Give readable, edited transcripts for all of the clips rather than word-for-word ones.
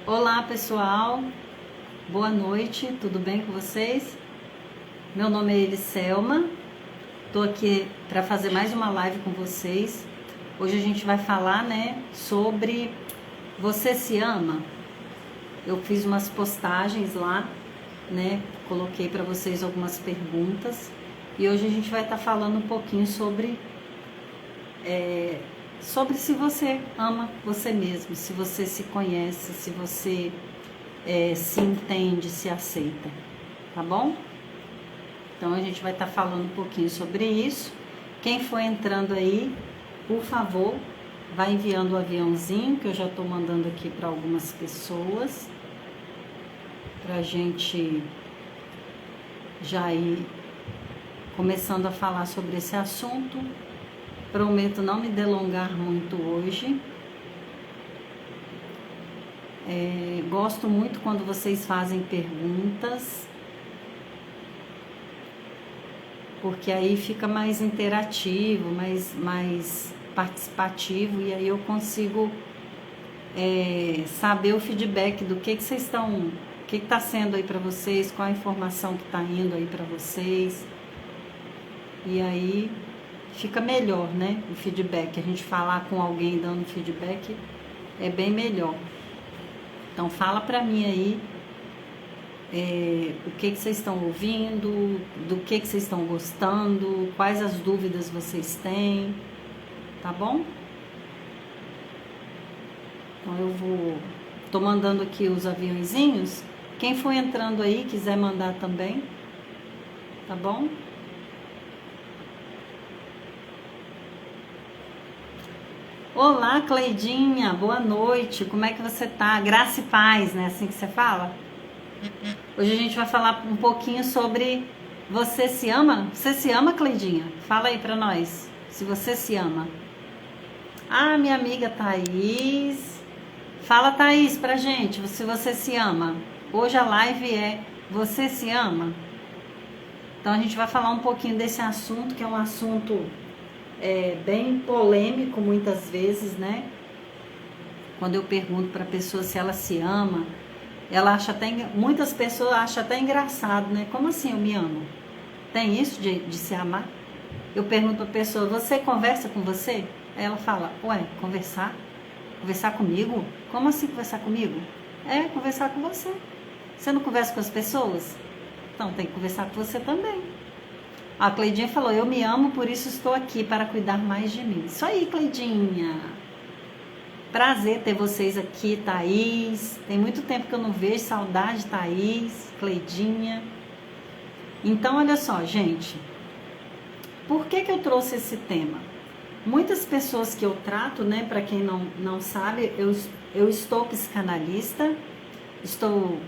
Olá pessoal, boa noite, tudo bem com vocês? Meu nome é Eliselma, estou aqui para fazer mais uma live com vocês. Hoje a gente vai falar, sobre você se ama? Eu fiz umas postagens lá, coloquei para vocês algumas perguntas e hoje a gente vai estar falando um pouquinho sobre se você ama você mesmo, se você se conhece, se você se entende, se aceita, tá bom? Então a gente vai estar falando um pouquinho sobre isso. Quem for entrando aí, por favor, vai enviando o aviãozinho que eu já estou mandando aqui para algumas pessoas, pra gente já ir começando a falar sobre esse assunto. Prometo não me delongar muito hoje. Gosto muito quando vocês fazem perguntas, porque aí fica mais interativo, mais participativo, e aí eu consigo saber o feedback do que vocês estão, o que está sendo aí para vocês, qual a informação que está indo aí para vocês, e aí fica melhor, o feedback. A gente falar com alguém dando feedback é bem melhor. Então fala pra mim aí o que vocês estão ouvindo, do que vocês estão gostando, quais as dúvidas vocês têm, tá bom? Então tô mandando aqui os aviãozinhos. Quem for entrando aí, quiser mandar também, tá bom? Olá, Cleidinha, boa noite, como é que você tá? Graça e paz, né? Assim que você fala? Hoje a gente vai falar um pouquinho sobre você se ama? Você se ama, Cleidinha? Fala aí pra nós, se você se ama. Ah, minha amiga Thaís. Fala, Thaís, pra gente, se você se ama. Hoje a live é Você se ama? Então a gente vai falar um pouquinho desse assunto, que é um assunto bem polêmico muitas vezes, Quando eu pergunto para a pessoa se ela se ama, ela acha muitas pessoas acham até engraçado, Como assim eu me amo? Tem isso de se amar? Eu pergunto para a pessoa, você conversa com você? Aí ela fala, ué, conversar? Conversar comigo? Como assim conversar comigo? Conversar com você. Você não conversa com as pessoas? Então tem que conversar com você também. A Cleidinha falou, eu me amo, por isso estou aqui, para cuidar mais de mim. Isso aí, Cleidinha. Prazer ter vocês aqui, Thaís. Tem muito tempo que eu não vejo, saudade, Thaís, Cleidinha. Então, olha só, gente. Por que eu trouxe esse tema? Muitas pessoas que eu trato, para quem não sabe, eu estou psicanalista, estou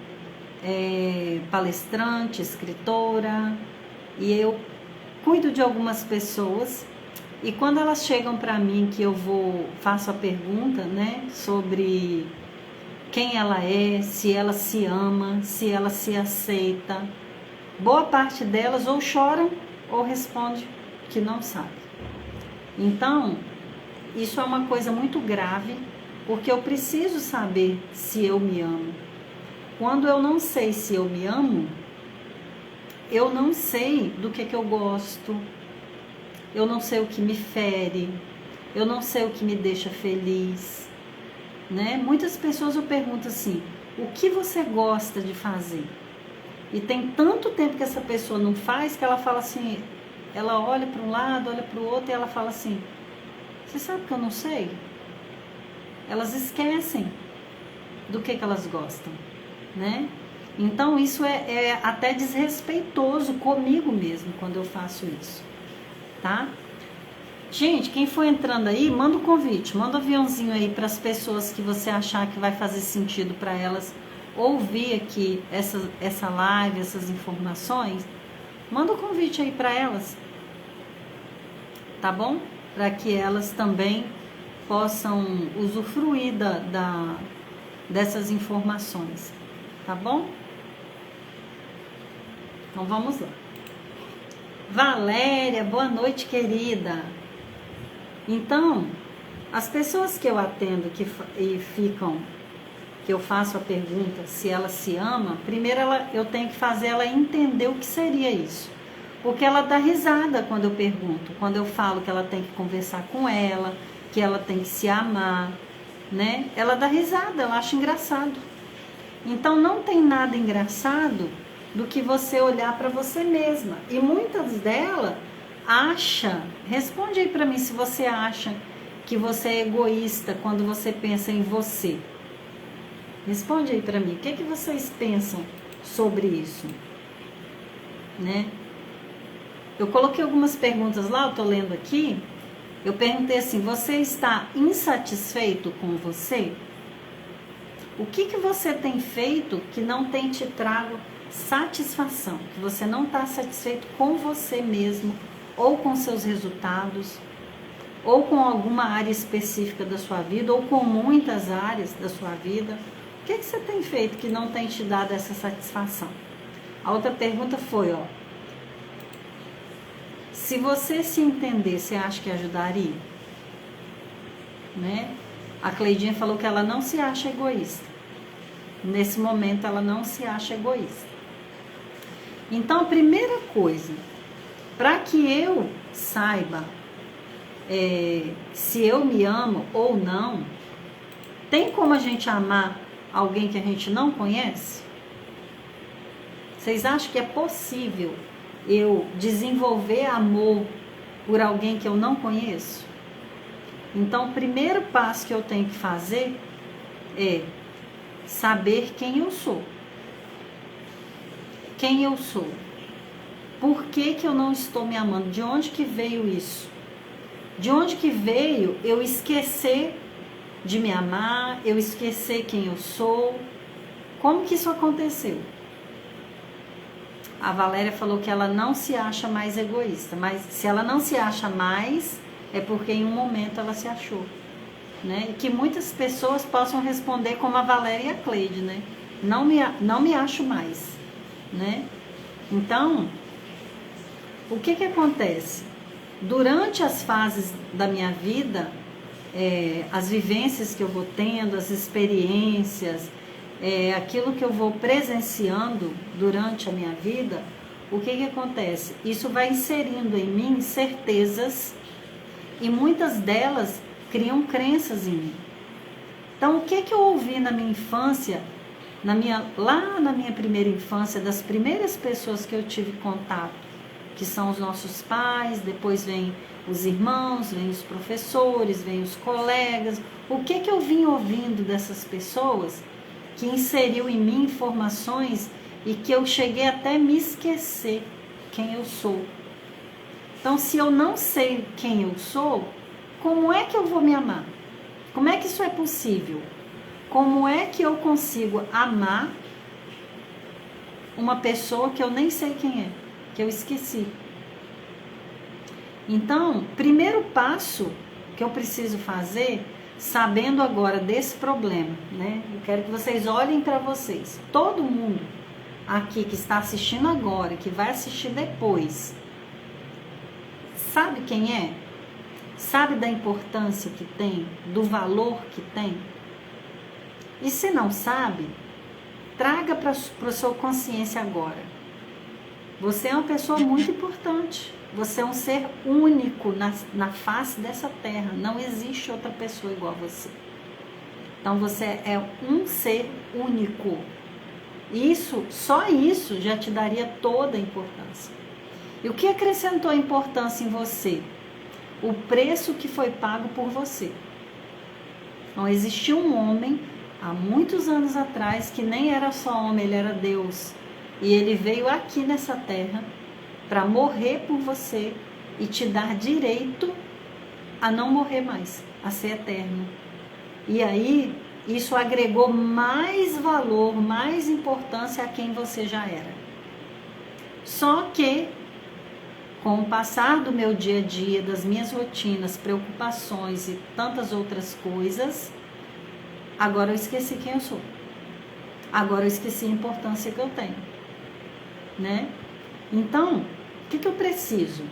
palestrante, escritora, e eu cuido de algumas pessoas, e quando elas chegam para mim que faço a pergunta, sobre quem ela é, se ela se ama, se ela se aceita, boa parte delas ou choram ou responde que não sabe. Então, isso é uma coisa muito grave, porque eu preciso saber se eu me amo. Quando eu não sei se eu me amo, eu não sei do que eu gosto, eu não sei o que me fere, eu não sei o que me deixa feliz, Muitas pessoas eu pergunto assim, o que você gosta de fazer? E tem tanto tempo que essa pessoa não faz, que ela fala assim, ela olha para um lado, olha para o outro, e ela fala assim, você sabe que eu não sei? Elas esquecem do que elas gostam, Então isso é até desrespeitoso comigo mesmo quando eu faço isso, tá? Gente, quem for entrando aí, manda um convite, manda um aviãozinho aí para as pessoas que você achar que vai fazer sentido para elas ouvir aqui essa live, essas informações. Manda um convite aí para elas, tá bom? Para que elas também possam usufruir dessas informações, tá bom? Então vamos lá. Valéria, boa noite, querida. Então, as pessoas que eu atendo e ficam que eu faço a pergunta se ela se ama, primeiro eu tenho que fazer ela entender o que seria isso. Porque ela dá risada quando eu pergunto, quando eu falo que ela tem que conversar com ela, que ela tem que se amar, né? Ela dá risada, ela acha engraçado. Então não tem nada engraçado do que você olhar para você mesma. E muitas delas acham, responde aí para mim se você acha que você é egoísta quando você pensa em você. Responde aí para mim, o que vocês pensam sobre isso? Né? Eu coloquei algumas perguntas lá, eu tô lendo aqui. Eu perguntei assim, você está insatisfeito com você? O que você tem feito que não tem te trago satisfação? Que você não está satisfeito com você mesmo, ou com seus resultados, ou com alguma área específica da sua vida, ou com muitas áreas da sua vida. O que você tem feito que não tem te dado essa satisfação? A outra pergunta foi, ó, se você se entender, você acha que ajudaria? Né? A Cleidinha falou que ela não se acha egoísta. Nesse momento ela não se acha egoísta. Então a primeira coisa, para que eu saiba se eu me amo ou não, tem como a gente amar alguém que a gente não conhece? Vocês acham que é possível eu desenvolver amor por alguém que eu não conheço? Então o primeiro passo que eu tenho que fazer é saber quem eu sou. Quem eu sou? Por que eu não estou me amando? De onde que veio isso? De onde que veio eu esquecer de me amar, eu esquecer quem eu sou? Como que isso aconteceu? A Valéria falou que ela não se acha mais egoísta, mas se ela não se acha mais, é porque em um momento ela se achou. Né? E que muitas pessoas possam responder como a Valéria e a Cleide, né? Não me acho mais, né? Então, o que acontece? Durante as fases da minha vida, as vivências que eu vou tendo, as experiências, aquilo que eu vou presenciando durante a minha vida, o que acontece? Isso vai inserindo em mim certezas e muitas delas criam crenças em mim. Então, o que eu ouvi na minha infância, lá na minha primeira infância, das primeiras pessoas que eu tive contato, que são os nossos pais, depois vem os irmãos, vem os professores, vem os colegas. O que eu vim ouvindo dessas pessoas que inseriu em mim informações e que eu cheguei até me esquecer quem eu sou? Então, se eu não sei quem eu sou, como é que eu vou me amar? Como é que isso é possível? Como é que eu consigo amar uma pessoa que eu nem sei quem é, que eu esqueci? Então, primeiro passo que eu preciso fazer, sabendo agora desse problema, né? Eu quero que vocês olhem para vocês. Todo mundo aqui que está assistindo agora, que vai assistir depois, sabe quem é? Sabe da importância que tem, do valor que tem? E se não sabe, traga para a sua consciência agora. Você é uma pessoa muito importante. Você é um ser único na face dessa terra. Não existe outra pessoa igual a você. Então você é um ser único. Só isso já te daria toda a importância. E o que acrescentou a importância em você? O preço que foi pago por você. Não existiu um homem há muitos anos atrás que nem era só homem, ele era Deus. E ele veio aqui nessa terra para morrer por você e te dar direito a não morrer mais, a ser eterno. E aí, isso agregou mais valor, mais importância a quem você já era. Só que, com o passar do meu dia a dia, das minhas rotinas, preocupações e tantas outras coisas, agora eu esqueci quem eu sou. Agora eu esqueci a importância que eu tenho. Né? Então, o que eu preciso?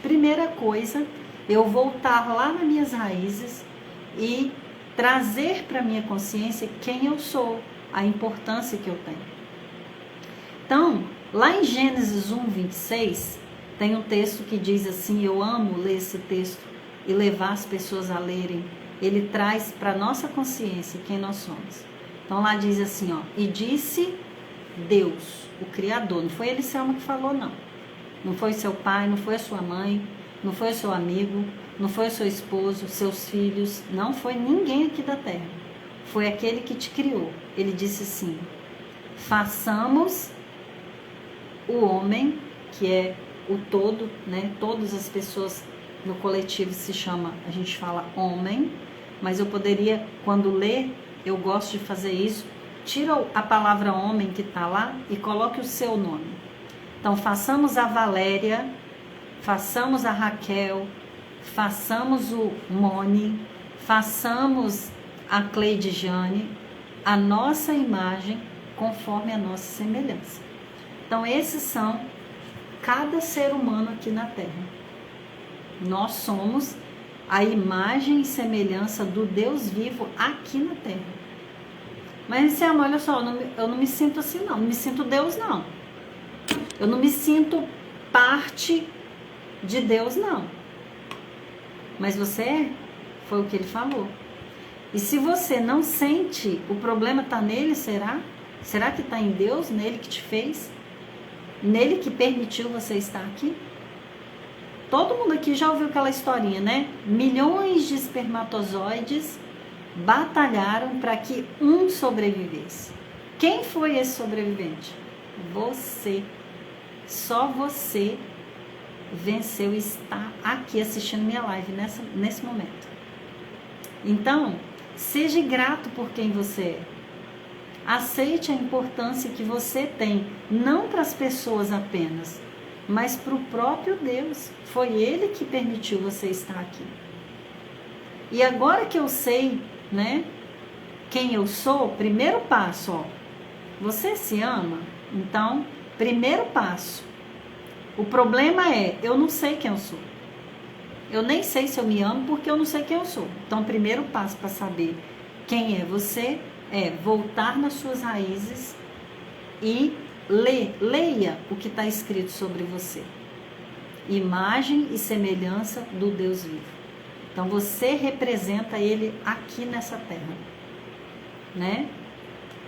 Primeira coisa, eu voltar lá nas minhas raízes e trazer para minha consciência quem eu sou, a importância que eu tenho. Então, lá em Gênesis 1:26, tem um texto que diz assim, eu amo ler esse texto e levar as pessoas a lerem. Ele traz para nossa consciência quem nós somos. Então lá diz assim, ó, e disse Deus, o Criador, não foi Elisselma que falou, não. Não foi seu pai, não foi a sua mãe, não foi o seu amigo, não foi o seu esposo, seus filhos, não foi ninguém aqui da terra. Foi aquele que te criou. Ele disse assim, façamos o homem, que é o todo, né? Todas as pessoas no coletivo se chama, a gente fala homem, mas eu poderia, quando ler, eu gosto de fazer isso, tira a palavra homem que está lá e coloque o seu nome. Então, façamos a Valéria, façamos a Raquel, façamos o Moni, façamos a Cleide Jane, a nossa imagem conforme a nossa semelhança. Então, esses são cada ser humano aqui na Terra. Nós somos a imagem e semelhança do Deus vivo aqui na Terra. Mas, Selma, olha só, eu não me sinto assim, não me sinto Deus, não. Eu não me sinto parte de Deus, não. Mas você é, foi o que ele falou. E se você não sente, o problema está nele, será? Será que está em Deus, nele que te fez? Nele que permitiu você estar aqui? Todo mundo aqui já ouviu aquela historinha, né? Milhões de espermatozoides batalharam para que um sobrevivesse. Quem foi esse sobrevivente? Você. Só você venceu e está aqui assistindo minha live nesse momento. Então, seja grato por quem você é. Aceite a importância que você tem, não para as pessoas apenas, mas para o próprio Deus. Foi Ele que permitiu você estar aqui. E agora que eu sei, né, quem eu sou, primeiro passo, ó, você se ama? Então, primeiro passo. O problema é, eu não sei quem eu sou. Eu nem sei se eu me amo porque eu não sei quem eu sou. Então, primeiro passo para saber quem é você é voltar nas suas raízes e leia o que está escrito sobre você. Imagem e semelhança do Deus vivo. Então, você representa Ele aqui nessa terra, né?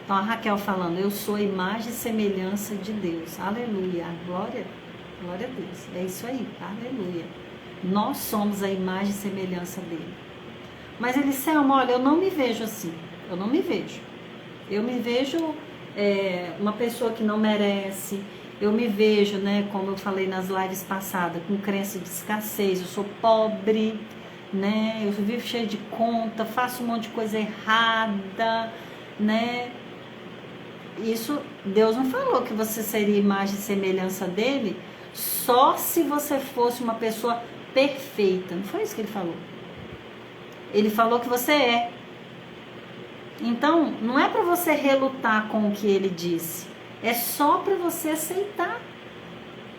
Então, a Raquel falando, eu sou a imagem e semelhança de Deus. Aleluia, glória a Deus. É isso aí, aleluia. Nós somos a imagem e semelhança dele. Mas ele disse, olha, eu não me vejo assim. Eu não me vejo. Eu me vejo uma pessoa que não merece. Eu me vejo, né, como eu falei nas lives passadas, com crença de escassez. Eu sou pobre, né? Eu vivo cheio de conta, faço um monte de coisa errada, né? Isso, Deus não falou que você seria imagem e semelhança dele só se você fosse uma pessoa perfeita. Não foi isso que ele falou. Ele falou que você é. Então, não é para você relutar com o que ele disse. É só para você aceitar,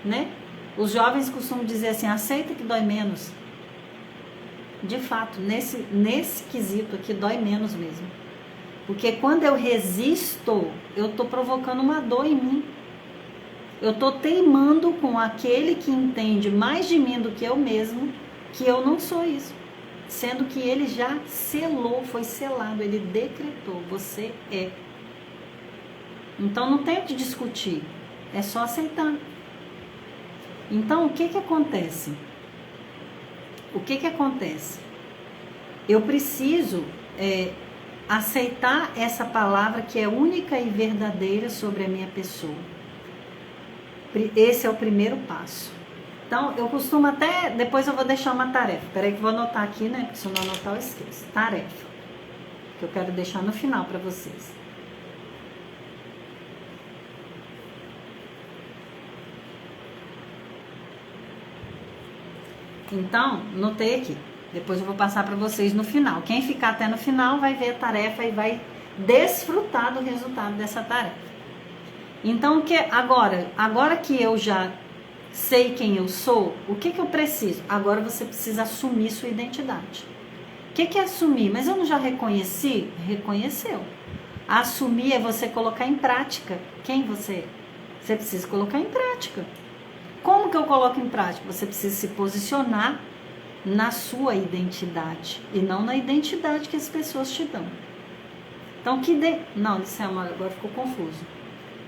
né? Os jovens costumam dizer assim, aceita que dói menos. De fato, nesse quesito aqui dói menos mesmo. Porque quando eu resisto, eu estou provocando uma dor em mim. Eu estou teimando com aquele que entende mais de mim do que eu mesmo, que eu não sou isso. Sendo que ele já selou, foi selado, ele decretou, você é. Então não tem o que discutir, é só aceitar. Então o que acontece? O que acontece? Eu preciso aceitar essa palavra que é única e verdadeira sobre a minha pessoa. Esse é o primeiro passo. Então, eu costumo até... Depois eu vou deixar uma tarefa. Peraí que eu vou anotar aqui, né? Porque se eu não anotar, eu esqueço. Tarefa. Que eu quero deixar no final para vocês. Então, notei aqui. Depois eu vou passar para vocês no final. Quem ficar até no final vai ver a tarefa e vai desfrutar do resultado dessa tarefa. Então, agora que eu já sei quem eu sou, o que eu preciso? Agora você precisa assumir sua identidade. que é assumir? Mas eu não já reconheci? Reconheceu. Assumir é você colocar em prática quem você é. Você precisa colocar em prática. Como que eu coloco em prática? Você precisa se posicionar na sua identidade e não na identidade que as pessoas te dão. Então, não, Lisselma, agora ficou confuso.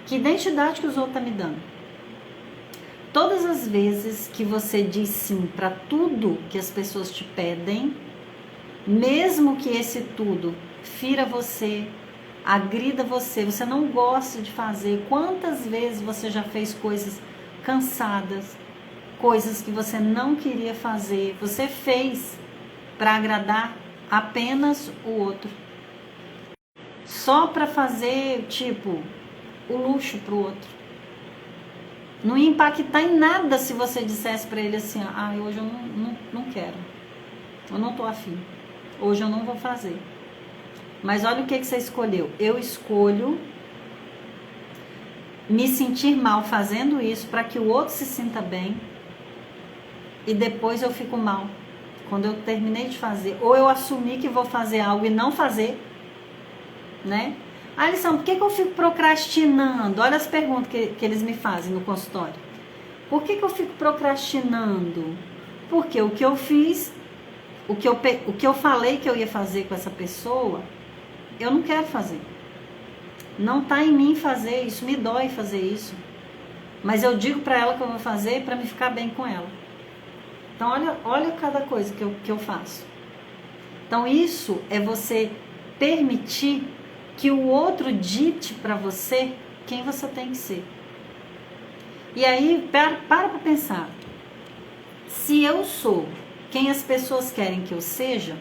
Que identidade que os outros estão me dando? Todas as vezes que você diz sim para tudo que as pessoas te pedem, mesmo que esse tudo fira você, agrida você, você não gosta de fazer. Quantas vezes você já fez coisas cansadas, coisas que você não queria fazer, você fez para agradar apenas o outro, só para fazer tipo o luxo pro outro. Não ia impactar em nada se você dissesse para ele assim: ah, hoje eu não quero, eu não tô afim, hoje eu não vou fazer. Mas olha o que você escolheu. Eu escolho me sentir mal fazendo isso para que o outro se sinta bem e depois eu fico mal quando eu terminei de fazer. Ou eu assumi que vou fazer algo e não fazer, né? Ah, Lição, por que eu fico procrastinando? Olha as perguntas que eles me fazem no consultório. Por que eu fico procrastinando? Porque o que eu fiz, o que eu falei que eu ia fazer com essa pessoa, eu não quero fazer. Não está em mim fazer isso, me dói fazer isso. Mas eu digo para ela que eu vou fazer para me ficar bem com ela. Então, olha cada coisa que eu faço. Então, isso é você permitir que o outro dite para você quem você tem que ser. E aí, para pensar. Se eu sou quem as pessoas querem que eu seja,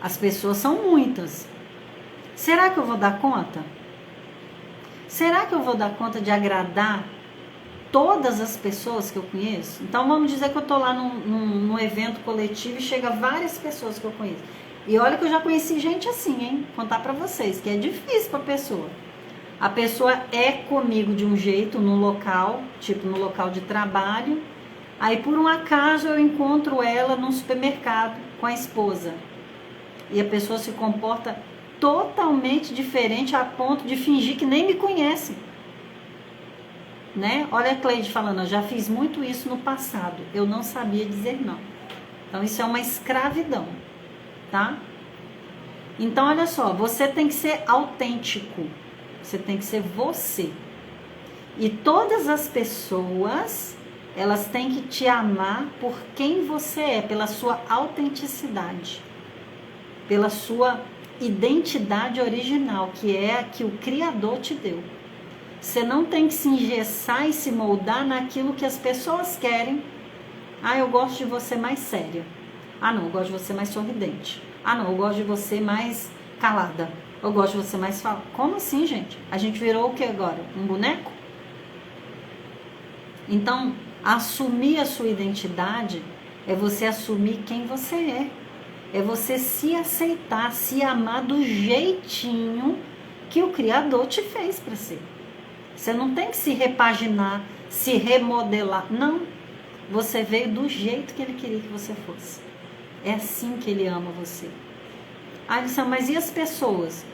as pessoas são muitas. Será que eu vou dar conta? Será que eu vou dar conta de agradar todas as pessoas que eu conheço? Então vamos dizer que eu estou lá num evento coletivo e chega várias pessoas que eu conheço. E olha que eu já conheci gente assim, hein? Contar pra vocês, que é difícil pra pessoa. A pessoa é comigo de um jeito no local, tipo no local de trabalho. Aí por um acaso eu encontro ela num supermercado com a esposa. E a pessoa se comporta totalmente diferente a ponto de fingir que nem me conhece. Né? Olha a Cleide falando, eu já fiz muito isso no passado. Eu não sabia dizer não. Então isso é uma escravidão. Tá? Então olha só, você tem que ser autêntico, você tem que ser você. E todas as pessoas, elas têm que te amar por quem você é, pela sua autenticidade, pela sua identidade original, que é a que o Criador te deu. Você não tem que se engessar e se moldar naquilo que as pessoas querem. Ah, eu gosto de você mais séria. Ah, não, eu gosto de você mais sorridente. Ah, não, eu gosto de você mais calada. Eu gosto de você mais falada. Como assim, gente? A gente virou o que agora? Um boneco? Então, assumir a sua identidade é você assumir quem você é. É você se aceitar, se amar do jeitinho que o Criador te fez para ser. Você não tem que se repaginar, se remodelar. Não. Você veio do jeito que Ele queria que você fosse. É assim que Ele ama você. Ah, Lição, mas e as pessoas?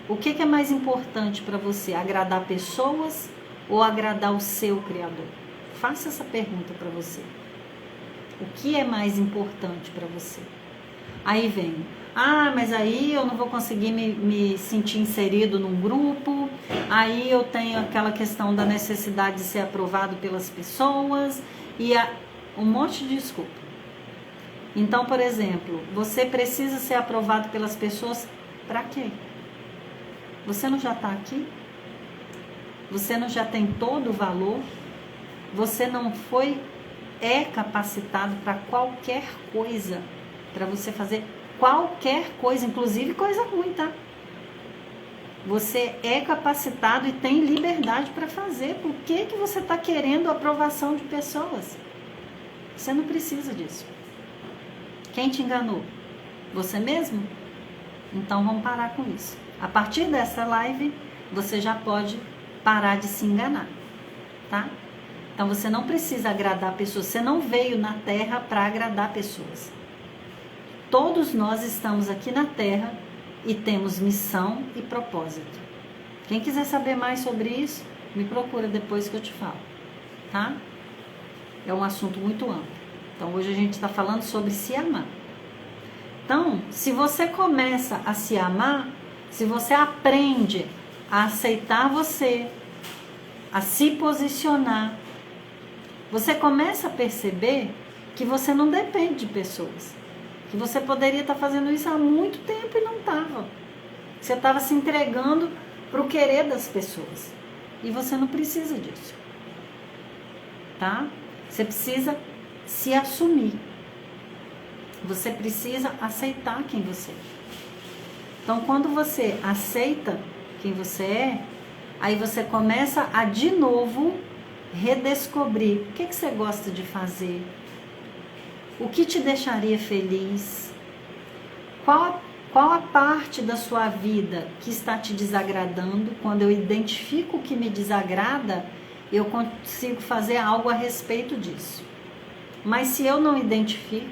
O que é mais importante para você? Agradar pessoas ou agradar o seu Criador? Faça essa pergunta para você. O que é mais importante para você? Aí vem, ah, mas aí eu não vou conseguir me sentir inserido num grupo, aí eu tenho aquela questão da necessidade de ser aprovado pelas pessoas e um monte de desculpa. Então, por exemplo, você precisa ser aprovado pelas pessoas para quê? Você não já está aqui? Você não já tem todo o valor? Você não é capacitado para qualquer coisa, para você fazer qualquer coisa, inclusive coisa ruim, tá? Você é capacitado e tem liberdade para fazer. Por que você está querendo a aprovação de pessoas? Você não precisa disso. Quem te enganou? Você mesmo? Então vamos parar com isso. A partir dessa live, você já pode parar de se enganar, tá? Então você não precisa agradar pessoas. Você não veio na Terra para agradar pessoas. todos nós estamos aqui na Terra e temos missão e propósito. Quem quiser saber mais sobre isso, me procura depois que eu te falo, tá? É um assunto muito amplo. Então, hoje a gente está falando sobre se amar. Então, se você começa a se amar, se você aprende a aceitar você, a se posicionar, você começa a perceber que você não depende de pessoas. Que você poderia estar fazendo isso há muito tempo e não estava. Você estava se entregando para o querer das pessoas. E você não precisa disso. Tá? Você precisa se assumir. Você precisa aceitar quem você é. Então, quando você aceita quem você é, aí você começa a, de novo, redescobrir o que você gosta de fazer, o que te deixaria feliz, qual a parte da sua vida que está te desagradando. Quando eu identifico o que me desagrada, eu consigo fazer algo a respeito disso. Mas se eu não identifico,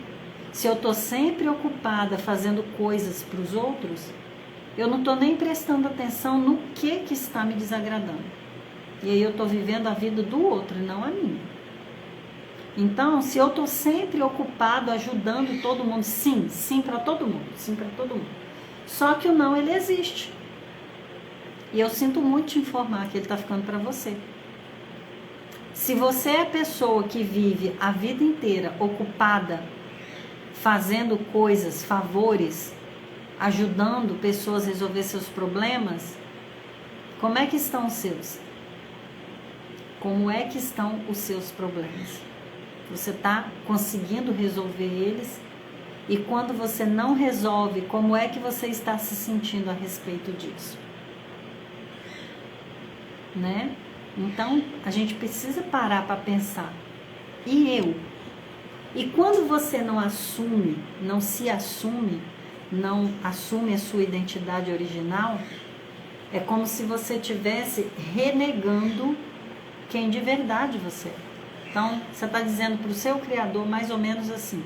se eu estou sempre ocupada fazendo coisas para os outros, eu não estou nem prestando atenção no que está me desagradando. E aí eu estou vivendo a vida do outro e não a minha. Então, se eu estou sempre ocupado ajudando todo mundo, sim para todo mundo, sim para todo mundo. Só que o não, ele existe. E eu sinto muito te informar que ele está ficando para você. Se você é a pessoa que vive a vida inteira ocupada, fazendo coisas, favores, ajudando pessoas a resolver seus problemas, como é que estão os seus? Como é que estão os seus problemas? Você está conseguindo resolver eles? E quando você não resolve, como é que você está se sentindo a respeito disso? Né? Então, a gente precisa parar para pensar. E eu? E quando você não assume, não se assume, não assume a sua identidade original, é como se você estivesse renegando quem de verdade você é. Então, você está dizendo para o seu Criador mais ou menos assim: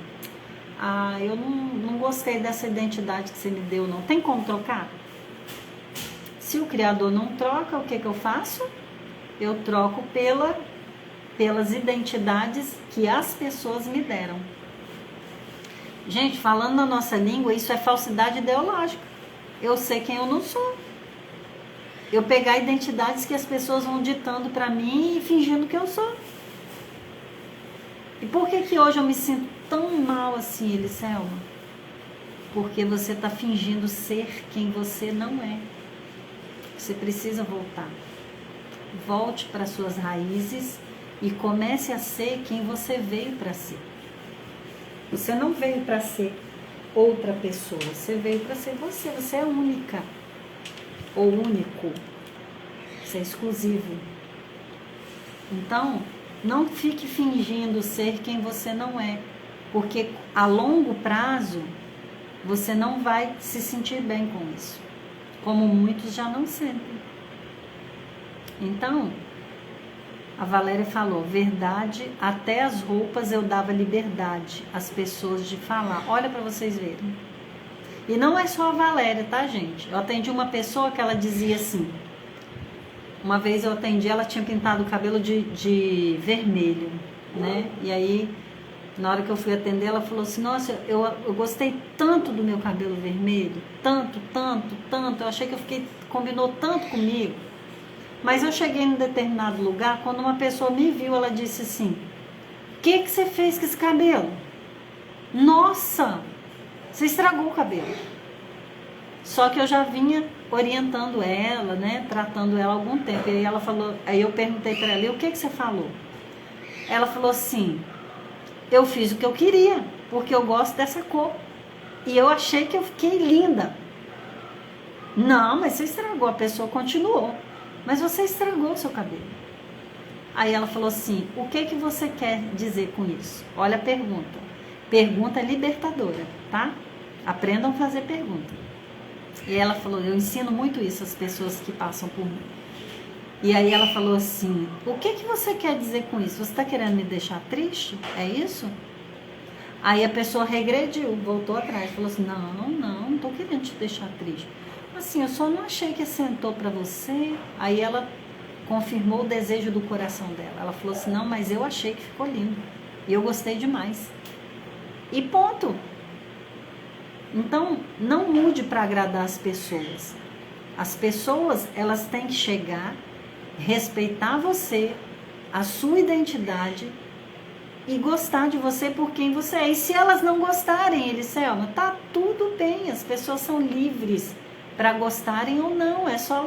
ah, eu não gostei dessa identidade que você me deu, não. Tem como trocar? Se o Criador não troca, o que eu faço? Eu troco pelas identidades que as pessoas me deram. Gente, falando na nossa língua, isso é falsidade ideológica. Eu sei quem eu não sou. Eu pegar identidades que as pessoas vão ditando para mim e fingindo que eu sou. E por que hoje eu me sinto tão mal assim, Eliselma? Porque você está fingindo ser quem você não é. Você precisa voltar. Volte para suas raízes e comece a ser quem você veio para ser. Você não veio para ser outra pessoa, você veio para ser você. Você é única ou único. Você é exclusivo. Então, não fique fingindo ser quem você não é, porque a longo prazo você não vai se sentir bem com isso, como muitos já não sentem. Então, a Valéria falou: verdade, até as roupas eu dava liberdade às pessoas de falar. Olha para vocês verem. E não é só a Valéria, tá, gente? Eu atendi uma pessoa que ela dizia assim. Uma vez eu atendi, ela tinha pintado o cabelo de vermelho, né? E aí, na hora que eu fui atender, ela falou assim: nossa, eu gostei tanto do meu cabelo vermelho, tanto, eu achei que combinou tanto comigo. Mas eu cheguei em um determinado lugar, quando uma pessoa me viu, ela disse assim: o que você fez com esse cabelo? Nossa, você estragou o cabelo. Só que eu já vinha orientando ela, né, tratando ela há algum tempo. E aí ela falou, aí eu perguntei para ela: e o que você falou? Ela falou assim: eu fiz o que eu queria, porque eu gosto dessa cor. E eu achei que eu fiquei linda. Não, mas você estragou. A pessoa continuou: mas você estragou o seu cabelo. Aí ela falou assim: o que você quer dizer com isso? Olha a pergunta. Pergunta libertadora, tá? Aprendam a fazer pergunta. E ela falou: eu ensino muito isso às pessoas que passam por mim. E aí ela falou assim: o que você quer dizer com isso? Você está querendo me deixar triste? É isso? Aí a pessoa regrediu, voltou atrás, falou assim, não tô querendo te deixar triste. Assim, eu só não achei que assentou para você. Aí ela confirmou o desejo do coração dela. Ela falou assim, não, mas eu achei que ficou lindo. E eu gostei demais. E ponto. Então, não mude para agradar as pessoas. As pessoas, elas têm que chegar, respeitar você, a sua identidade e gostar de você por quem você é. E se elas não gostarem, Eliselma, tá tudo bem. As pessoas são livres para gostarem ou não. É só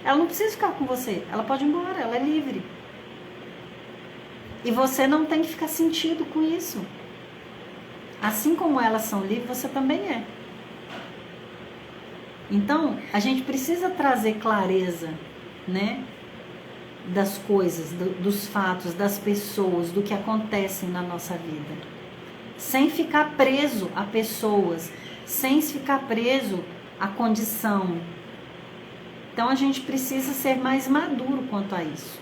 ela não precisa ficar com você. Ela pode ir embora, ela é livre. E você não tem que ficar sentido com isso. Assim como elas são livres, você também é. Então, a gente precisa trazer clareza, né? Das coisas, dos fatos, das pessoas, do que acontecem na nossa vida. Sem ficar preso a pessoas, sem ficar preso à condição. Então, a gente precisa ser mais maduro quanto a isso.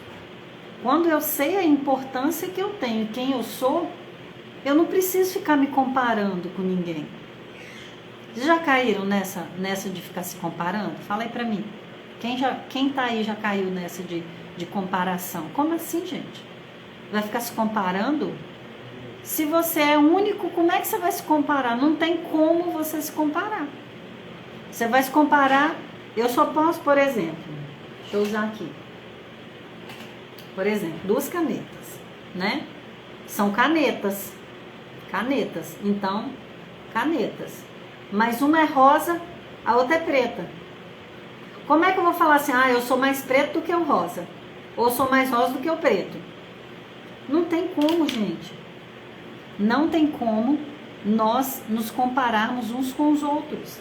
Quando eu sei a importância que eu tenho, quem eu sou, eu não preciso ficar me comparando com ninguém. Vocês já caíram nessa de ficar se comparando? Fala aí pra mim. Quem tá aí já caiu nessa de comparação? Como assim, gente? Vai ficar se comparando? Se você é único, como é que você vai se comparar? Não tem como você se comparar. Você vai se comparar... Eu só posso, por exemplo... Deixa eu usar aqui. Por exemplo, 2 canetas, né? São canetas. Canetas. Então, canetas. Mas uma é rosa, a outra é preta. Como é que eu vou falar assim, eu sou mais preto do que o rosa? Ou sou mais rosa do que o preto? Não tem como, gente. Não tem como nós nos compararmos uns com os outros.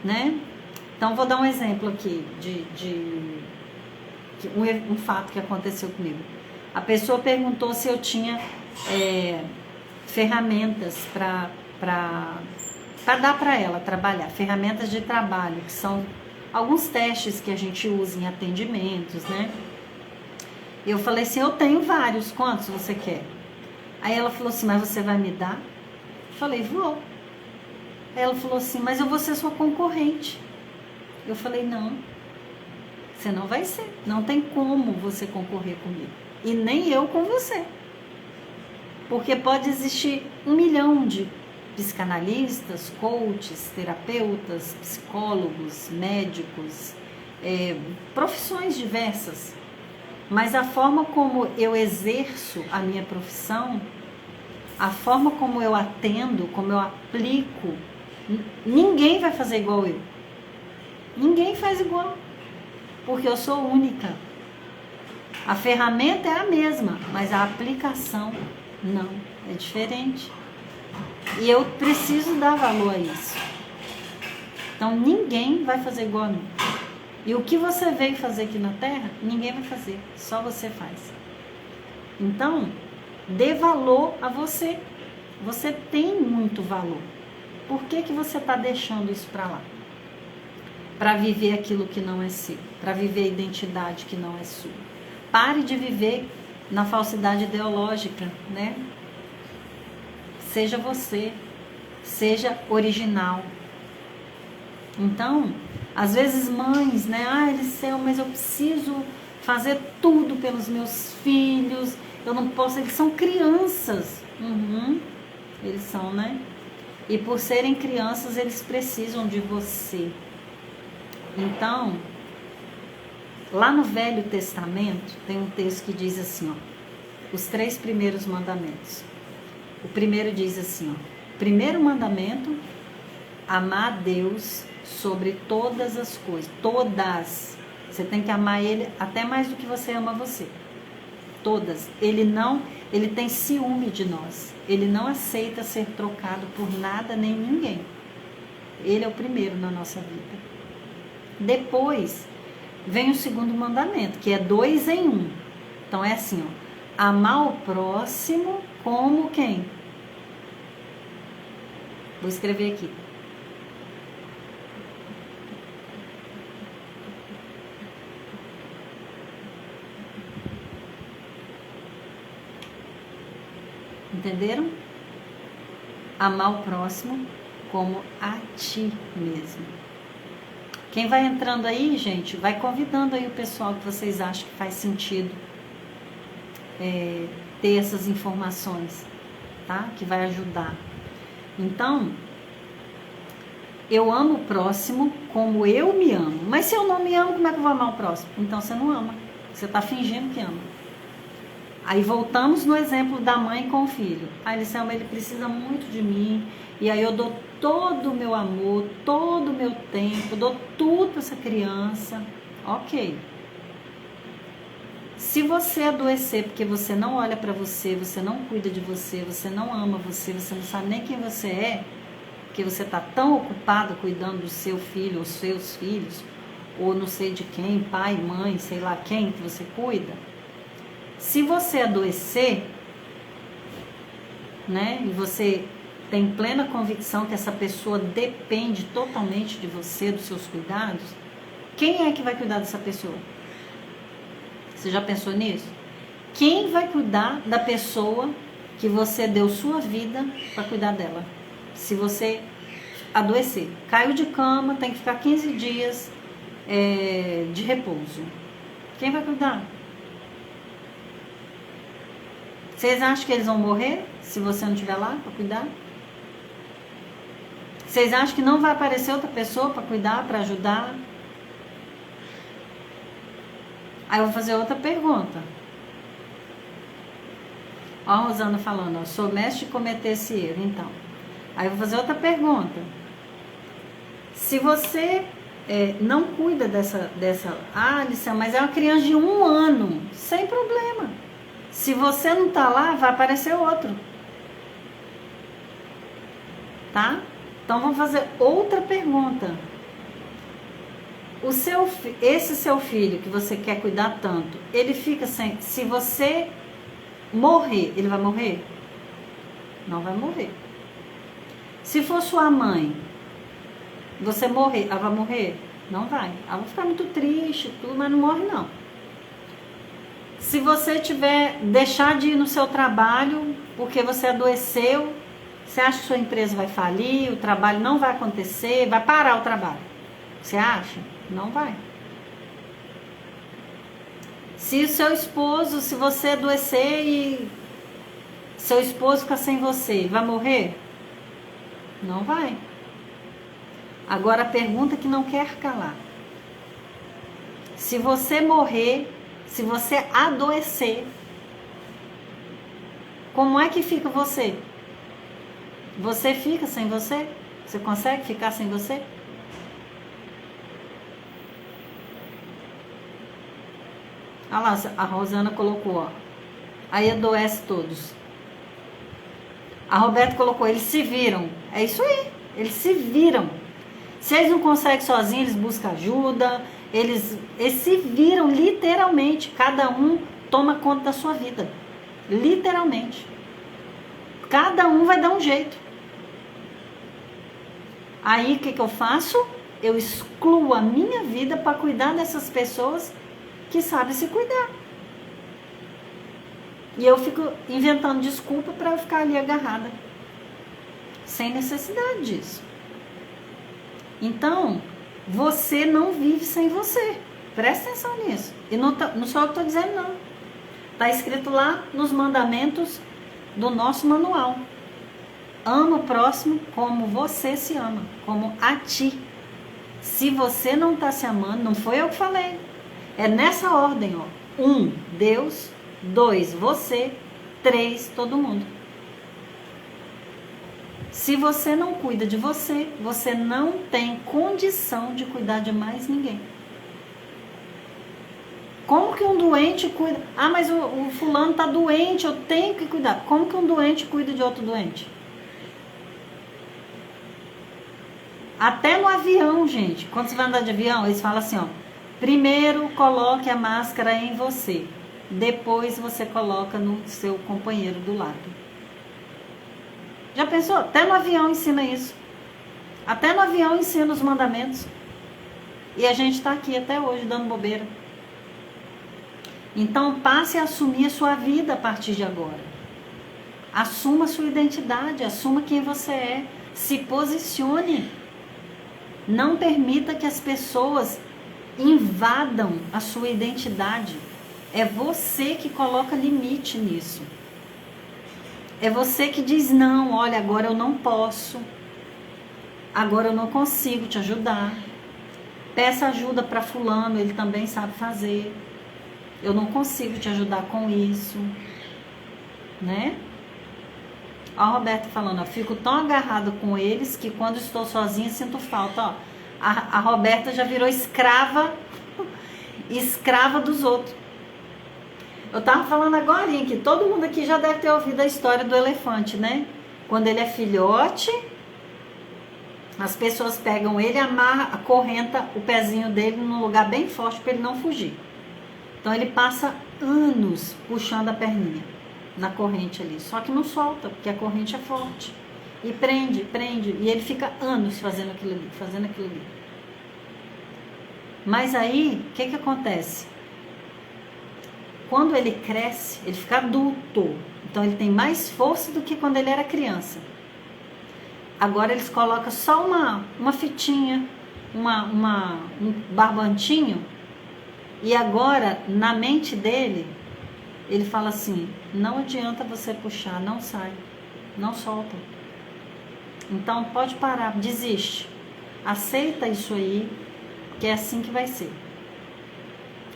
Né? Então, vou dar um exemplo aqui de um fato que aconteceu comigo. A pessoa perguntou se eu tinha ferramentas para dar para ela trabalhar, ferramentas de trabalho, que são alguns testes que a gente usa em atendimentos, né? Eu falei assim, eu tenho vários, quantos você quer? Aí ela falou assim, mas você vai me dar? Eu falei, vou. Aí ela falou assim, mas eu vou ser sua concorrente. Eu falei, não, você não vai ser, não tem como você concorrer comigo, e nem eu com você. Porque pode existir 1 milhão de psicanalistas, coaches, terapeutas, psicólogos, médicos, profissões diversas. Mas a forma como eu exerço a minha profissão, a forma como eu atendo, como eu aplico, ninguém vai fazer igual eu. Ninguém faz igual. Porque eu sou única. A ferramenta é a mesma, mas a aplicação não, é diferente. E eu preciso dar valor a isso. Então ninguém vai fazer igual a mim. E o que você veio fazer aqui na Terra, ninguém vai fazer, só você faz. Então, dê valor a você. Você tem muito valor. Por que você está deixando isso para lá? Para viver aquilo que não é seu, para viver a identidade que não é sua. Pare de viver na falsidade ideológica, né? Seja você, seja original. Então, às vezes mães, né? Eliseu, mas eu preciso fazer tudo pelos meus filhos, eu não posso, eles são crianças. Eles são, né? E por serem crianças, eles precisam de você. Então, lá no Velho Testamento, tem um texto que diz assim, ó, os 3 primeiros mandamentos. O primeiro diz assim, ó, primeiro mandamento, amar a Deus sobre todas as coisas, todas. Você tem que amar Ele até mais do que você ama você. Todas. Ele tem ciúme de nós. Ele não aceita ser trocado por nada nem ninguém. Ele é o primeiro na nossa vida. Depois vem o segundo mandamento, que é 2 em 1. Então é assim, ó, amar o próximo como quem? Vou escrever aqui. Entenderam? Amar o próximo como a ti mesmo. Quem vai entrando aí, gente, vai convidando aí o pessoal que vocês acham que faz sentido ter essas informações, tá? Que vai ajudar. Então, eu amo o próximo como eu me amo. Mas se eu não me amo, como é que eu vou amar o próximo? Então você não ama. Você está fingindo que ama. Aí voltamos no exemplo da mãe com o filho. Aí ele disse, ele precisa muito de mim. E aí eu dou todo o meu amor, todo o meu tempo, dou tudo para essa criança. Ok. Se você adoecer porque você não olha para você, você não cuida de você, você não ama você, você não sabe nem quem você é, porque você está tão ocupado cuidando do seu filho, ou seus filhos, ou não sei de quem, pai, mãe, sei lá quem que você cuida. Se você adoecer, né, e você tem plena convicção que essa pessoa depende totalmente de você, dos seus cuidados, quem é que vai cuidar dessa pessoa? Você já pensou nisso? Quem vai cuidar da pessoa que você deu sua vida para cuidar dela? Se você adoecer, caiu de cama, tem que ficar 15 dias de repouso. Quem vai cuidar? Vocês acham que eles vão morrer se você não estiver lá para cuidar? Vocês acham que não vai aparecer outra pessoa para cuidar, para ajudar? Aí eu vou fazer outra pergunta. Ó a Rosana falando, ó, sou mestre de cometer esse erro, então. Aí eu vou fazer outra pergunta. Se você não cuida dessa Alisson, mas é uma criança de 1 ano, sem problema. Se você não tá lá, vai aparecer outro. Tá? Então vamos fazer outra pergunta. Esse seu filho que você quer cuidar tanto, ele fica sem... Se você morrer, ele vai morrer? Não vai morrer. Se for sua mãe, você morrer, ela vai morrer? Não vai. Ela vai ficar muito triste, tudo, mas não morre não. Se você deixar de ir no seu trabalho porque você adoeceu, você acha que sua empresa vai falir, o trabalho não vai acontecer, vai parar o trabalho? Você acha? Não vai. Se o seu esposo, se você adoecer e seu esposo ficar sem você, vai morrer? Não vai. Agora a pergunta que não quer calar. Se você morrer, se você adoecer, como é que fica você? Você fica sem você? Você consegue ficar sem você? Olha lá, a Rosana colocou, ó. Aí adoece todos. A Roberta colocou, eles se viram. É isso aí, eles se viram. Se eles não conseguem sozinhos, eles buscam ajuda. Eles se viram literalmente. Cada um toma conta da sua vida. Literalmente. Cada um vai dar um jeito. Aí o que eu faço? Eu excluo a minha vida para cuidar dessas pessoas que sabem se cuidar. E eu fico inventando desculpa para eu ficar ali agarrada. Sem necessidade disso. Então, você não vive sem você. Presta atenção nisso. E não sou eu que estou dizendo, não. Está escrito lá nos mandamentos do nosso manual. Ama o próximo como você se ama, como a ti. Se você não está se amando, não foi eu que falei. É nessa ordem, ó. 1, Deus. 2, você. 3, todo mundo. Se você não cuida de você, você não tem condição de cuidar de mais ninguém. Como que um doente cuida? Ah, mas o fulano está doente, eu tenho que cuidar. Como que um doente cuida de outro doente? Até no avião, gente. Quando você vai andar de avião, eles falam assim, ó. Primeiro coloque a máscara em você. Depois você coloca no seu companheiro do lado. Já pensou? Até no avião ensina isso. Até no avião ensina os mandamentos. E a gente está aqui até hoje dando bobeira. Então passe a assumir a sua vida a partir de agora. Assuma a sua identidade, assuma quem você é, se posicione. Não permita que as pessoas invadam a sua identidade. É você que coloca limite nisso. É você que diz, não, olha, agora eu não posso. Agora eu não consigo te ajudar. Peça ajuda para fulano, ele também sabe fazer. Eu não consigo te ajudar com isso. Né? Ó, o Roberto falando, ó, fico tão agarrado com eles que quando estou sozinha sinto falta. Ó, a Roberta já virou escrava dos outros. Eu tava falando agora que todo mundo aqui já deve ter ouvido a história do elefante, né? Quando ele é filhote, as pessoas pegam ele, acorrenta o pezinho dele num lugar bem forte para ele não fugir. Então ele passa anos puxando a perninha na corrente ali, só que não solta, porque a corrente é forte. E prende, e ele fica anos fazendo aquilo ali. Mas aí, o que acontece? Quando ele cresce, ele fica adulto. Então ele tem mais força do que quando ele era criança. Agora eles colocam só uma fitinha, um barbantinho. E agora, na mente dele, ele fala assim, não adianta você puxar, não sai, não solta. Então pode parar, desiste. Aceita isso aí, que é assim que vai ser.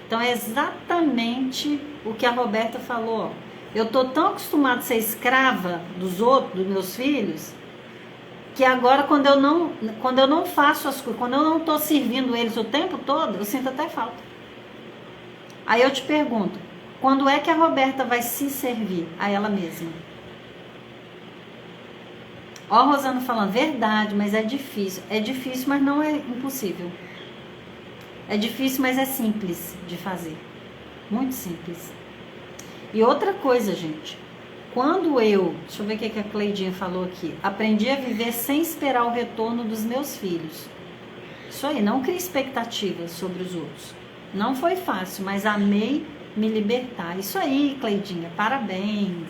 Então é exatamente o que a Roberta falou. Ó. Eu tô tão acostumada a ser escrava dos outros, dos meus filhos, que agora quando eu não faço as coisas, quando eu não tô servindo eles o tempo todo, eu sinto até falta. Aí eu te pergunto, quando é que a Roberta vai se servir a ela mesma? Ó, Rosana falando, verdade, mas é difícil. É difícil, mas não é impossível. É difícil, mas é simples de fazer. Muito simples. E outra coisa, gente. Quando deixa eu ver o que a Cleidinha falou aqui. Aprendi a viver sem esperar o retorno dos meus filhos. Isso aí, não crie expectativas sobre os outros. Não foi fácil, mas amei me libertar. Isso aí, Cleidinha, parabéns.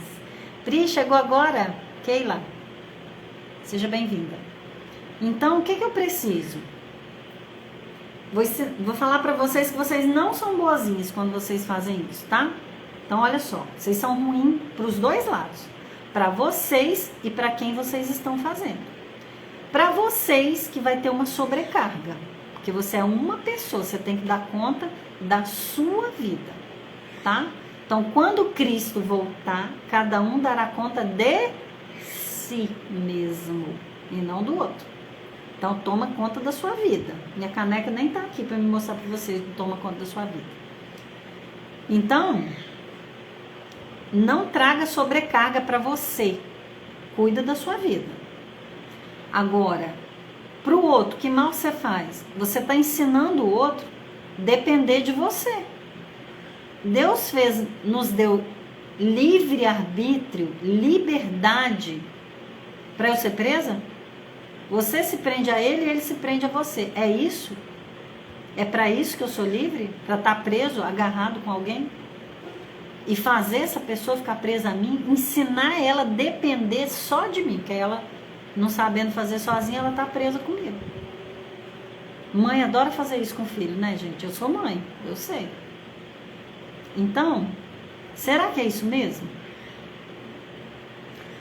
Pri, chegou agora? Keila, seja bem-vinda. Então, o que eu preciso? Vou falar para vocês que vocês não são boazinhas quando vocês fazem isso, tá? Então, olha só, vocês são ruins para os dois lados. Para vocês e para quem vocês estão fazendo. Para vocês que vai ter uma sobrecarga. Porque você é uma pessoa, você tem que dar conta da sua vida, tá? Então, quando Cristo voltar, cada um dará conta de si mesmo e não do outro. Então, toma conta da sua vida. Minha caneca nem tá aqui para me mostrar para vocês que toma conta da sua vida. Então, não traga sobrecarga para você. Cuida da sua vida. Agora, para o outro, que mal você faz? Você está ensinando o outro a depender de você. Deus nos deu livre-arbítrio, liberdade para eu ser presa? Você se prende a ele e ele se prende a você. É isso? É para isso que eu sou livre? Para estar preso, agarrado com alguém? E fazer essa pessoa ficar presa a mim? Ensinar ela a depender só de mim, porque ela, não sabendo fazer sozinha, ela está presa comigo. Mãe adora fazer isso com o filho, né, gente? Eu sou mãe, eu sei. Então, será que é isso mesmo?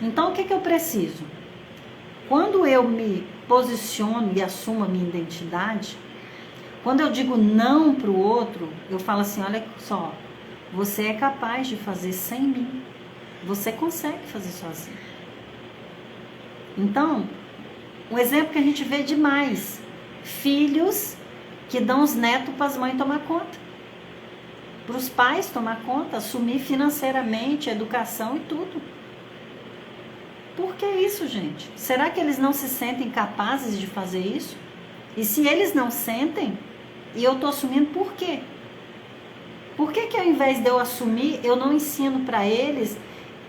Então, o que eu preciso? Quando eu me posiciono e assumo a minha identidade, quando eu digo não para o outro, eu falo assim, olha só, você é capaz de fazer sem mim. Você consegue fazer sozinho. Então, um exemplo que a gente vê demais, filhos que dão os netos para as mães tomar conta. Para os pais tomar conta, assumir financeiramente a educação e tudo. Por que isso, gente? Será que eles não se sentem capazes de fazer isso? E se eles não sentem, e eu estou assumindo, por quê? Por que ao invés de eu assumir, eu não ensino para eles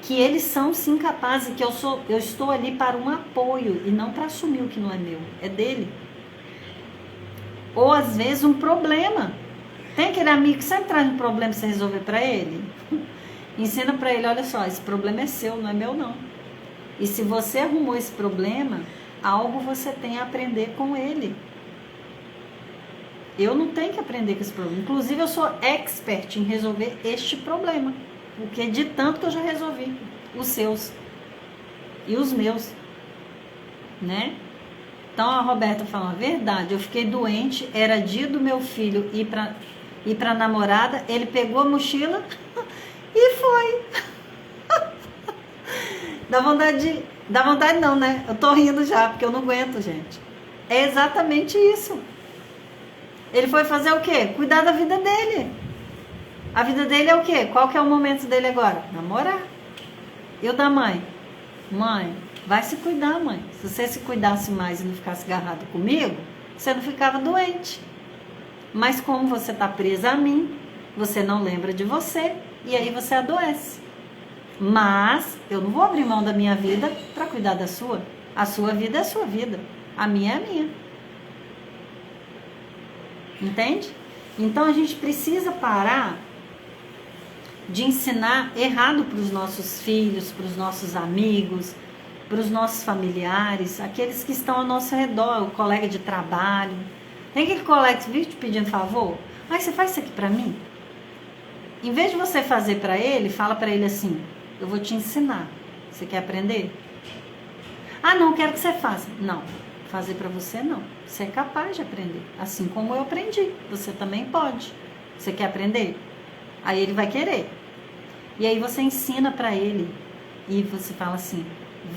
que eles são sim capazes, que eu estou ali para um apoio e não para assumir o que não é meu, é dele. Ou às vezes um problema. Tem aquele amigo que sempre traz um problema para você resolver para ele? Ensina para ele, olha só, esse problema é seu, não é meu não. E se você arrumou esse problema, algo você tem a aprender com ele. Eu não tenho que aprender com esse problema. Inclusive, eu sou expert em resolver este problema. Porque de tanto que eu já resolvi os seus e os meus, né? Então, a Roberta fala a verdade. Eu fiquei doente, era dia do meu filho ir pra namorada, ele pegou a mochila e foi. Dá vontade não, né? Eu tô rindo já, porque eu não aguento, gente. É exatamente isso. Ele foi fazer o quê? Cuidar da vida dele. A vida dele é o quê? Qual que é o momento dele agora? Namorar. E o da mãe? Mãe, vai se cuidar, mãe. Se você se cuidasse mais e não ficasse agarrado comigo, você não ficava doente. Mas como você tá presa a mim, você não lembra de você e aí você adoece. Mas eu não vou abrir mão da minha vida para cuidar da sua. A sua vida é a sua vida. A minha é a minha. Entende? Então a gente precisa parar de ensinar errado para os nossos filhos, para os nossos amigos, para os nossos familiares, aqueles que estão ao nosso redor, o colega de trabalho. Tem aquele colega que vive te pedindo favor? Você faz isso aqui para mim? Em vez de você fazer para ele, fala para ele assim, eu vou te ensinar. Você quer aprender? Não, quero que você faça. Não, fazer para você não. Você é capaz de aprender. Assim como eu aprendi. Você também pode. Você quer aprender? Aí ele vai querer. E aí você ensina para ele. E você fala assim,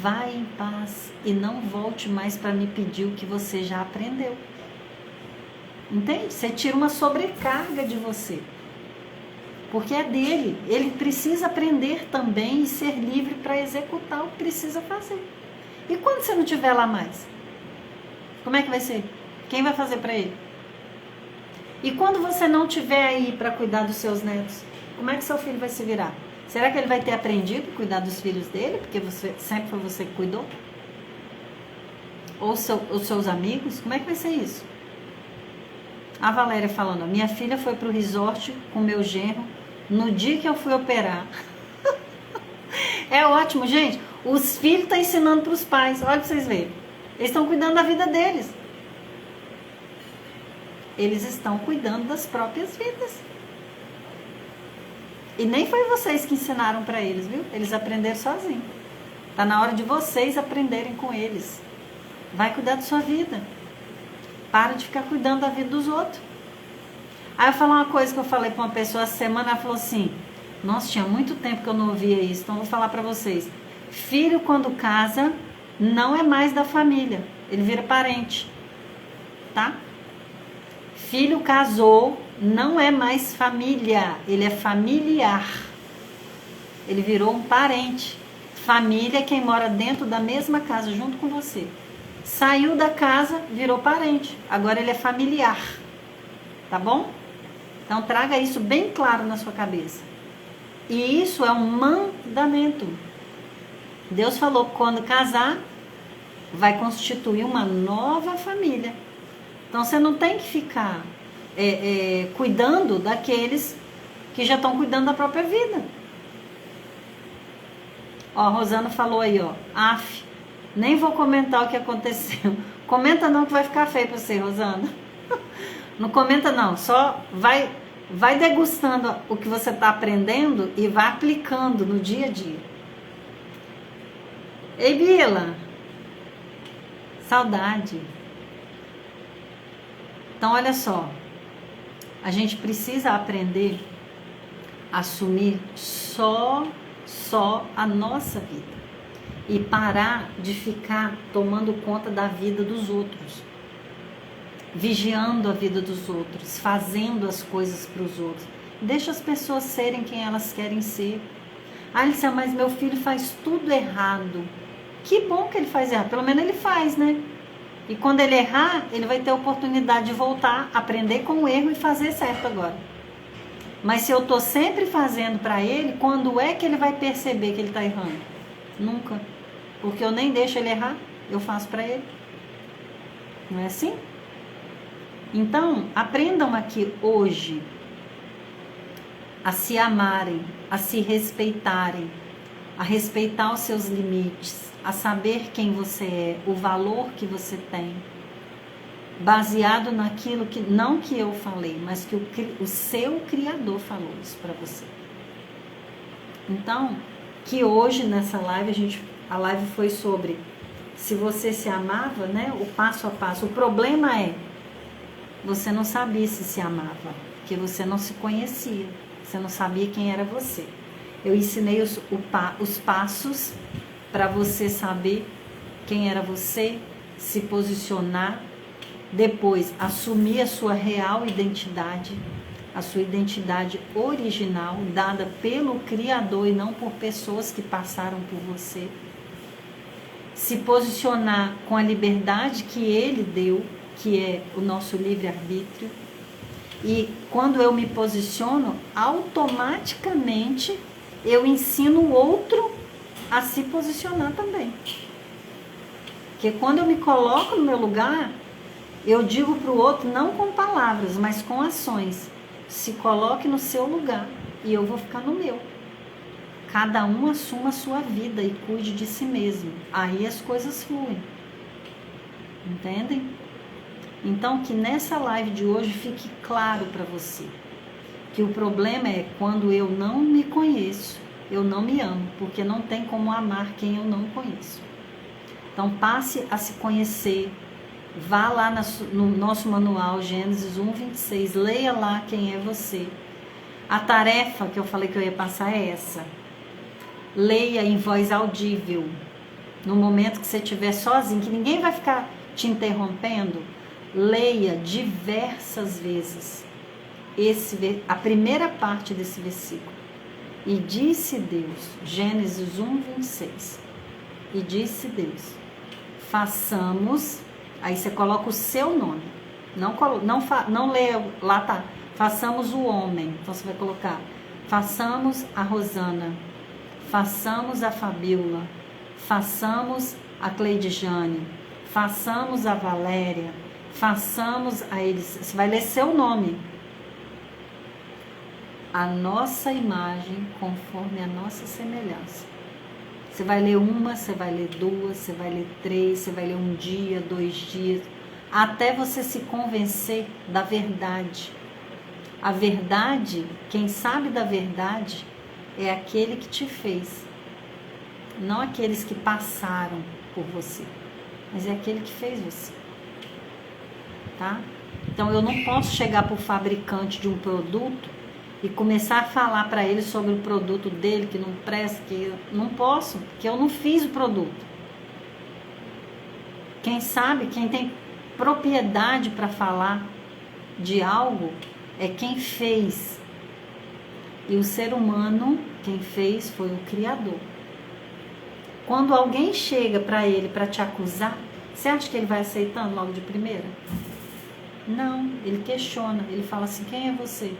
vai em paz e não volte mais para me pedir o que você já aprendeu. Entende? Você tira uma sobrecarga de você. Porque é dele. Ele precisa aprender também e ser livre para executar o que precisa fazer. E quando você não estiver lá mais? Como é que vai ser? Quem vai fazer para ele? E quando você não estiver aí para cuidar dos seus netos? Como é que seu filho vai se virar? Será que ele vai ter aprendido a cuidar dos filhos dele? Porque sempre foi você que cuidou? Ou os seus amigos? Como é que vai ser isso? A Valéria falando, minha filha foi pro resort com meu genro no dia que eu fui operar. É ótimo, gente. Os filhos estão ensinando para os pais. Olha para vocês verem. Eles estão cuidando da vida deles. Eles estão cuidando das próprias vidas. E nem foi vocês que ensinaram para eles, viu? Eles aprenderam sozinhos. Tá na hora de vocês aprenderem com eles. Vai cuidar da sua vida. Para de ficar cuidando da vida dos outros. Aí eu falo uma coisa que eu falei para uma pessoa essa semana, ela falou assim, nossa, tinha muito tempo que eu não ouvia isso, então eu vou falar para vocês. Filho, quando casa, não é mais da família, ele vira parente, tá? Filho casou, não é mais família, ele é familiar. Ele virou um parente. Família é quem mora dentro da mesma casa, junto com você. Saiu da casa, virou parente. Agora ele é familiar. Tá bom? Então traga isso bem claro na sua cabeça. E isso é um mandamento. Deus falou que quando casar, vai constituir uma nova família. Então você não tem que ficar cuidando daqueles que já estão cuidando da própria vida. Ó, a Rosana falou aí, ó. Nem vou comentar o que aconteceu. Comenta não que vai ficar feio pra você, Rosana. Não comenta não, só vai degustando o que você está aprendendo e vai aplicando no dia a dia. Ei, Bila, saudade. Então, olha só, a gente precisa aprender a assumir só a nossa vida e parar de ficar tomando conta da vida dos outros, vigiando a vida dos outros, fazendo as coisas para os outros. Deixa as pessoas serem quem elas querem ser. Alicia, mas meu filho faz tudo errado. Que bom que ele faz errado, pelo menos ele faz, né? E quando ele errar, ele vai ter a oportunidade de voltar, aprender com o erro e fazer certo agora. Mas se eu estou sempre fazendo para ele, quando é que ele vai perceber que ele está errando? Nunca. Porque eu nem deixo ele errar, eu faço para ele. Não é assim? Então, aprendam aqui hoje a se amarem, a se respeitarem, a respeitar os seus limites, a saber quem você é, o valor que você tem, baseado naquilo que, não que eu falei, mas que o seu Criador falou isso para você. Então, que hoje nessa live, a live foi sobre se você se amava, né? O passo a passo. O problema é, você não sabia se amava, porque você não se conhecia, você não sabia quem era você. Eu ensinei os passos para você saber quem era você, se posicionar, depois assumir a sua real identidade, a sua identidade original, dada pelo Criador e não por pessoas que passaram por você. Se posicionar com a liberdade que Ele deu, que é o nosso livre-arbítrio. E quando eu me posiciono, automaticamente eu ensino o outro a se posicionar também. Porque quando eu me coloco no meu lugar, eu digo para o outro, não com palavras, mas com ações. Se coloque no seu lugar e eu vou ficar no meu. Cada um assuma a sua vida e cuide de si mesmo. Aí as coisas fluem. Entendem? Então, que nessa live de hoje fique claro para você que o problema é quando eu não me conheço, eu não me amo, porque não tem como amar quem eu não conheço. Então, passe a se conhecer, vá lá no nosso manual, Gênesis 1:26, leia lá quem é você. A tarefa que eu falei que eu ia passar é essa. Leia em voz audível, no momento que você estiver sozinho, que ninguém vai ficar te interrompendo. Leia diversas vezes a primeira parte desse versículo. E disse Deus, Gênesis 1:26, e disse Deus, façamos, aí você coloca o seu nome, não leia, lá tá, façamos o homem, então você vai colocar, façamos a Rosana, façamos a Fabíola, façamos a Cleidjane, façamos a Valéria, façamos a eles, você vai ler seu nome, a nossa imagem conforme a nossa semelhança. Você vai ler uma, você vai ler duas, você vai ler três, você vai ler um dia, 2 dias, até você se convencer da verdade. A verdade, quem sabe da verdade é aquele que te fez, não aqueles que passaram por você, mas é aquele que fez você. Tá? Então eu não posso chegar para o fabricante de um produto e começar a falar para ele sobre o produto dele que não presta, que eu não posso, porque eu não fiz o produto. Quem sabe, quem tem propriedade para falar de algo é quem fez. E o ser humano, quem fez foi o Criador. Quando alguém chega para ele para te acusar, você acha que ele vai aceitando logo de primeira? Não, ele questiona, ele fala assim, quem é você?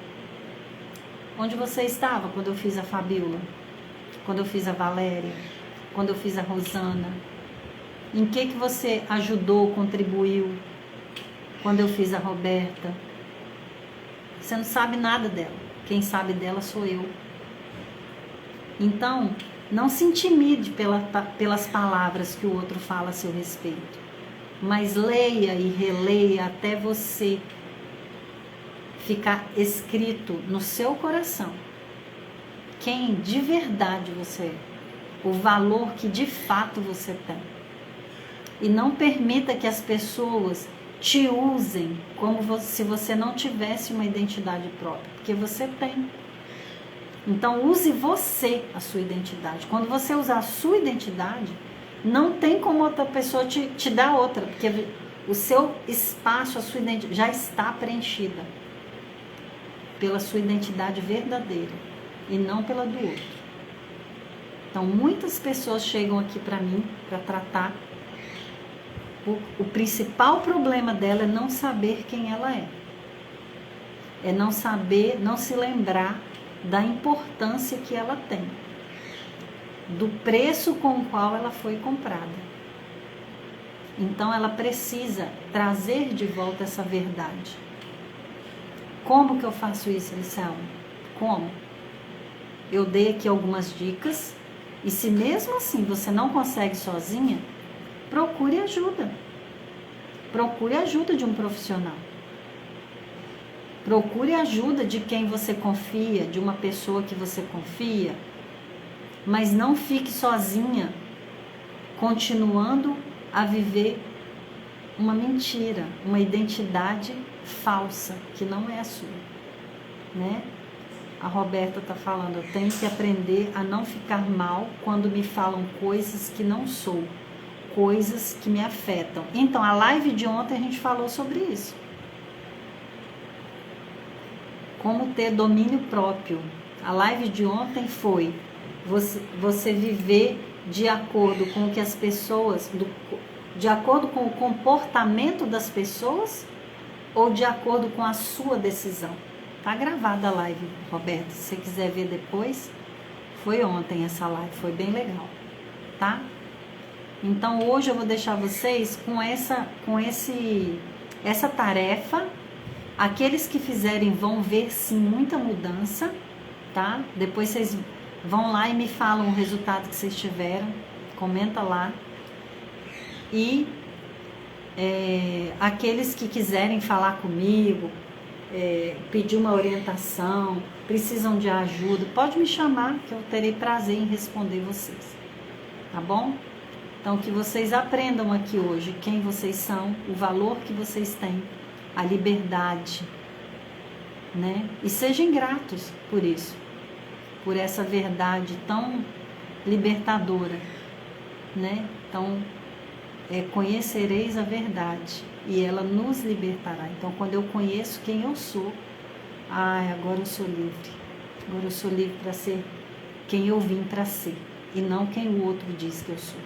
Onde você estava quando eu fiz a Fabíola? Quando eu fiz a Valéria? Quando eu fiz a Rosana? Em que você ajudou, contribuiu? Quando eu fiz a Roberta? Você não sabe nada dela. Quem sabe dela sou eu. Então, não se intimide pelas palavras que o outro fala a seu respeito. Mas leia e releia até você ficar escrito no seu coração quem de verdade você é, o valor que de fato você tem. E não permita que as pessoas te usem como se você não tivesse uma identidade própria, porque você tem. Então use você a sua identidade. Quando você usar a sua identidade, não tem como outra pessoa te dar outra, porque o seu espaço, a sua identidade já está preenchida pela sua identidade verdadeira e não pela do outro. Então, muitas pessoas chegam aqui para mim para tratar. O principal problema dela é não saber quem ela é. É não saber, não se lembrar da importância que ela tem, do preço com o qual ela foi comprada. Então, ela precisa trazer de volta essa verdade. Como que eu faço isso, Lição? Como? eu dei aqui algumas dicas. E se mesmo assim você não consegue sozinha, procure ajuda. Procure ajuda de um profissional. Procure ajuda de quem você confia, de uma pessoa que você confia. Mas não fique sozinha, continuando a viver uma mentira, uma identidade falsa, que não é a sua, né? A Roberta tá falando, eu tenho que aprender a não ficar mal quando me falam coisas que não sou, coisas que me afetam. Então, a live de ontem a gente falou sobre isso. Como ter domínio próprio. A live de ontem foi você viver de acordo com o que as pessoas, de acordo com o comportamento das pessoas ou de acordo com a sua decisão. Tá gravada a live, Roberto. Se você quiser ver depois, foi ontem essa live, foi bem legal, tá? Então hoje eu vou deixar vocês com essa tarefa. Aqueles que fizerem vão ver sim muita mudança, tá? Depois vocês vão lá e me falam o resultado que vocês tiveram, comenta lá. E aqueles que quiserem falar comigo, pedir uma orientação, precisam de ajuda, pode me chamar que eu terei prazer em responder vocês, tá bom? Então que vocês aprendam aqui hoje quem vocês são, o valor que vocês têm, a liberdade, né? E sejam gratos por isso, por essa verdade tão libertadora, né? Então, conhecereis a verdade e ela nos libertará. Então, quando eu conheço quem eu sou, agora eu sou livre. Agora eu sou livre para ser quem eu vim para ser e não quem o outro diz que eu sou.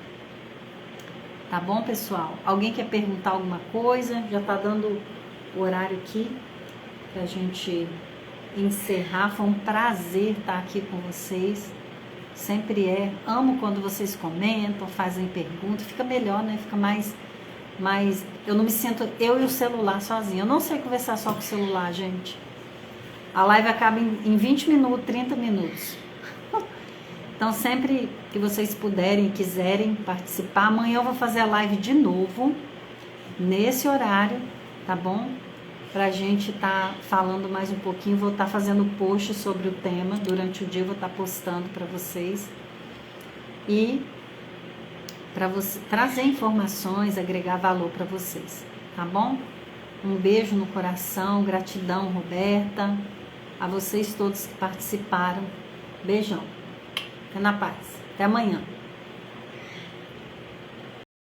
Tá bom, pessoal? Alguém quer perguntar alguma coisa? Já tá dando o horário aqui pra gente encerrar. Foi um prazer estar aqui com vocês. Sempre é. Amo quando vocês comentam, fazem perguntas. Fica melhor, né? Fica mais... Eu não me sinto eu e o celular sozinha. Eu não sei conversar só com o celular, gente. A live acaba em 20 minutos, 30 minutos. Então, sempre que vocês puderem e quiserem participar, amanhã eu vou fazer a live de novo, nesse horário, tá bom? Pra gente tá falando mais um pouquinho, vou estar fazendo post sobre o tema, durante o dia eu vou estar postando para vocês. E para você trazer informações, agregar valor para vocês, tá bom? Um beijo no coração, gratidão, Roberta, a vocês todos que participaram. Beijão. Fica na paz. Até amanhã.